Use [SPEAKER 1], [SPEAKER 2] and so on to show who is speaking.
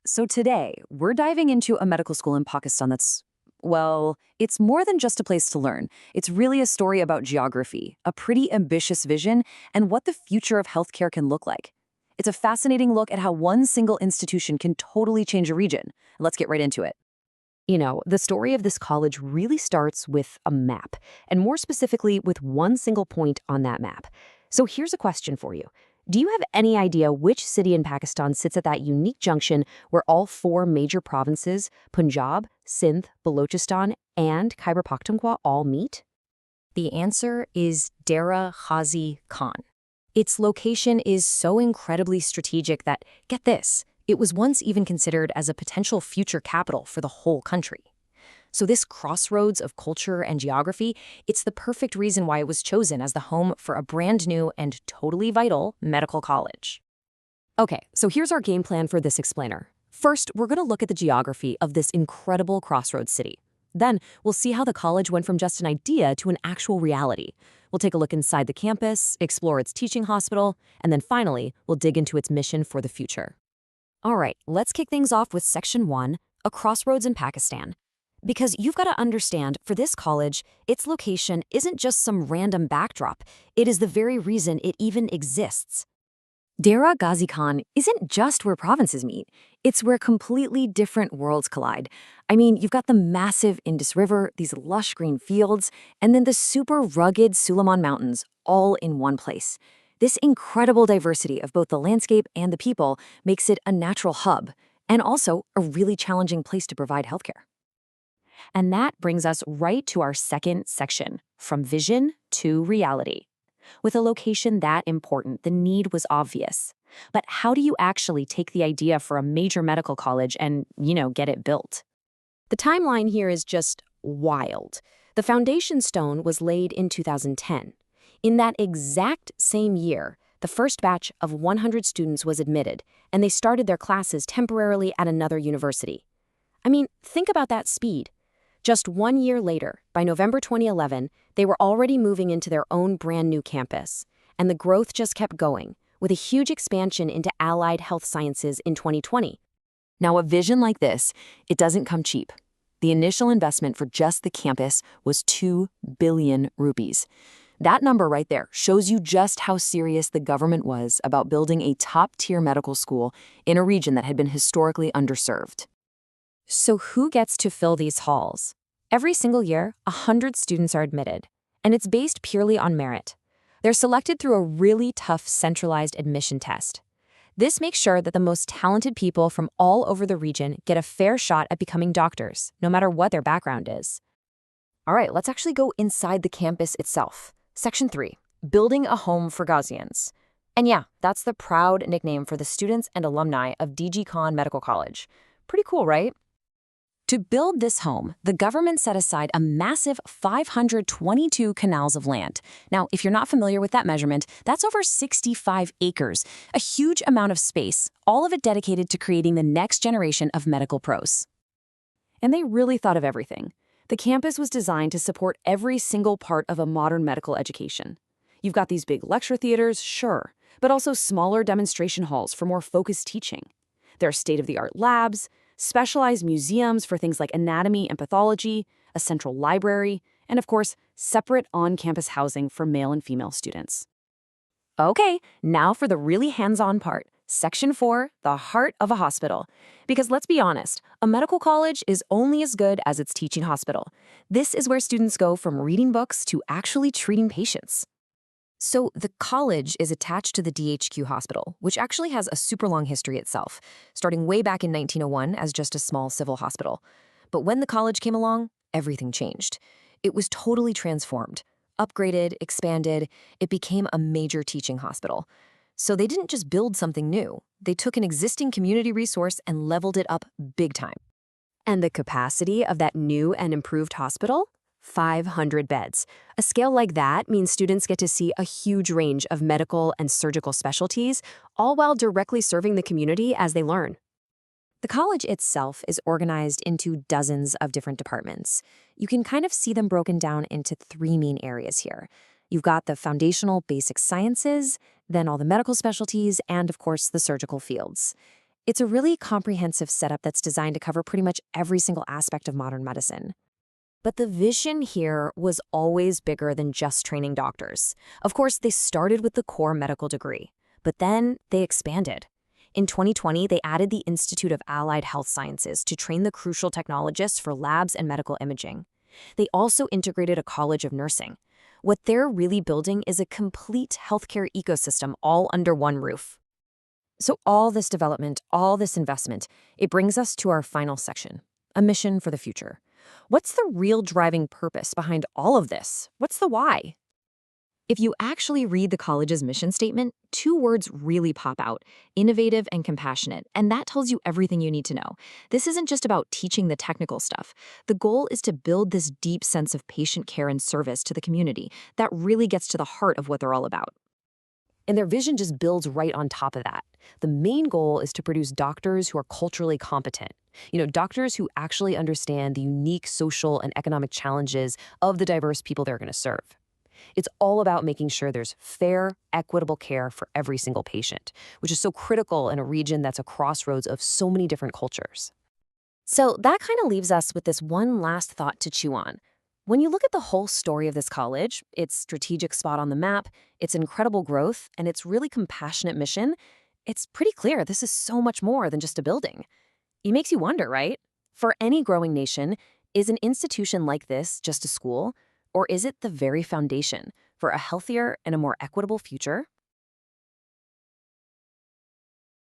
[SPEAKER 1] So today, we're diving into a medical school in Pakistan well, it's more than just a place to learn. It's really a story about geography, a pretty ambitious vision, and what the future of healthcare can look like. It's a fascinating look at how one single institution can totally change a region. Let's get right into it. The story of this college really starts with a map, and more specifically with one single point on that map. So here's a question for you. Do you have any idea which city in Pakistan sits at that unique junction where all four major provinces, Punjab, Sindh, Balochistan, and Khyber Pakhtunkhwa all meet? The answer is Dera Ghazi Khan. Its location is so incredibly strategic that, get this, it was once even considered as a potential future capital for the whole country. So this crossroads of culture and geography, it's the perfect reason why it was chosen as the home for a brand new and totally vital medical college. Okay, so here's our game plan for this explainer. First, we're going to look at the geography of this incredible crossroads city. Then, we'll see how the college went from just an idea to an actual reality. We'll take a look inside the campus, explore its teaching hospital, and then finally, we'll dig into its mission for the future. All right, let's kick things off with Section 1, a crossroads in Pakistan. Because you've got to understand, for this college, its location isn't just some random backdrop. It is the very reason it even exists. Dera Ghazi Khan isn't just where provinces meet. It's where completely different worlds collide. I mean, you've got the massive Indus River, these lush green fields, and then the super rugged Suleiman Mountains, all in one place. This incredible diversity of both the landscape and the people makes it a natural hub, and also a really challenging place to provide healthcare. And that brings us right to our second section, from vision to reality. With a location that important, the need was obvious. But how do you actually take the idea for a major medical college and, get it built? The timeline here is just wild. The foundation stone was laid in 2010. In that exact same year, the first batch of 100 students was admitted, and they started their classes temporarily at another university. I mean, think about that speed. Just 1 year later, by November 2011, they were already moving into their own brand new campus. And the growth just kept going, with a huge expansion into allied health sciences in 2020. Now, a vision like this, it doesn't come cheap. The initial investment for just the campus was 2 billion rupees. That number right there shows you just how serious the government was about building a top-tier medical school in a region that had been historically underserved. So who gets to fill these halls? Every single year, 100 students are admitted, and it's based purely on merit. They're selected through a really tough centralized admission test. This makes sure that the most talented people from all over the region get a fair shot at becoming doctors, no matter what their background is. All right, let's actually go inside the campus itself. Section 3, building a home for Ghazians. And yeah, that's the proud nickname for the students and alumni of D.G.KhanMedicalCollege. Pretty cool, right? To build this home, the government set aside a massive 522 canals of land. Now, if you're not familiar with that measurement, that's over 65 acres, a huge amount of space, all of it dedicated to creating the next generation of medical pros. And they really thought of everything. The campus was designed to support every single part of a modern medical education. You've got these big lecture theaters, sure, but also smaller demonstration halls for more focused teaching. There are state-of-the-art labs, specialized museums for things like anatomy and pathology, a central library, and of course, separate on-campus housing for male and female students. Okay, now for the really hands-on part. Section 4, the heart of a hospital. Because let's be honest, a medical college is only as good as its teaching hospital. This is where students go from reading books to actually treating patients. So the college is attached to the DHQ hospital, which actually has a super long history itself, starting way back in 1901 as just a small civil hospital. But when the college came along, everything changed. It was totally transformed, upgraded, expanded. It became a major teaching hospital. So they didn't just build something new. They took an existing community resource and leveled it up big time. And the capacity of that new and improved hospital? 500 beds. A scale like that means students get to see a huge range of medical and surgical specialties, all while directly serving the community as they learn. The college itself is organized into dozens of different departments. You can kind of see them broken down into 3 main areas here. You've got the foundational basic sciences, then all the medical specialties, and of course the surgical fields.
[SPEAKER 2] It's a really comprehensive setup that's designed to cover pretty much every single aspect of modern medicine. But the vision here was always bigger than just training doctors. Of course, they started with the core medical degree, but then they expanded. In 2020, they added the Institute of Allied Health Sciences to train the crucial technologists for labs and medical imaging. They also integrated a College of Nursing. What they're really building is a complete healthcare ecosystem all under one roof. So all this development, all this investment, it brings us to our final section, a mission for the future. What's the real driving purpose behind all of this? What's the why? If you actually read the college's mission statement, two words really pop out: innovative and compassionate, and that tells you everything you need to know. This isn't just about teaching the technical stuff. The goal is to build this deep sense of patient care and service to the community that really gets to the heart of what they're all about. And their vision just builds right on top of that. The main goal is to produce doctors who are culturally competent. Doctors who actually understand the unique social and economic challenges of the diverse people they're going to serve. It's all about making sure there's fair, equitable care for every single patient, which is so critical in a region that's a crossroads of so many different cultures. So that kind of leaves us with this one last thought to chew on. When you look at the whole story of this college, its strategic spot on the map, its incredible growth, and its really compassionate mission, it's pretty clear this is so much more than just a building. It makes you wonder, right? For any growing nation, is an institution like this just a school? Or is it the very foundation for a healthier and a more equitable future?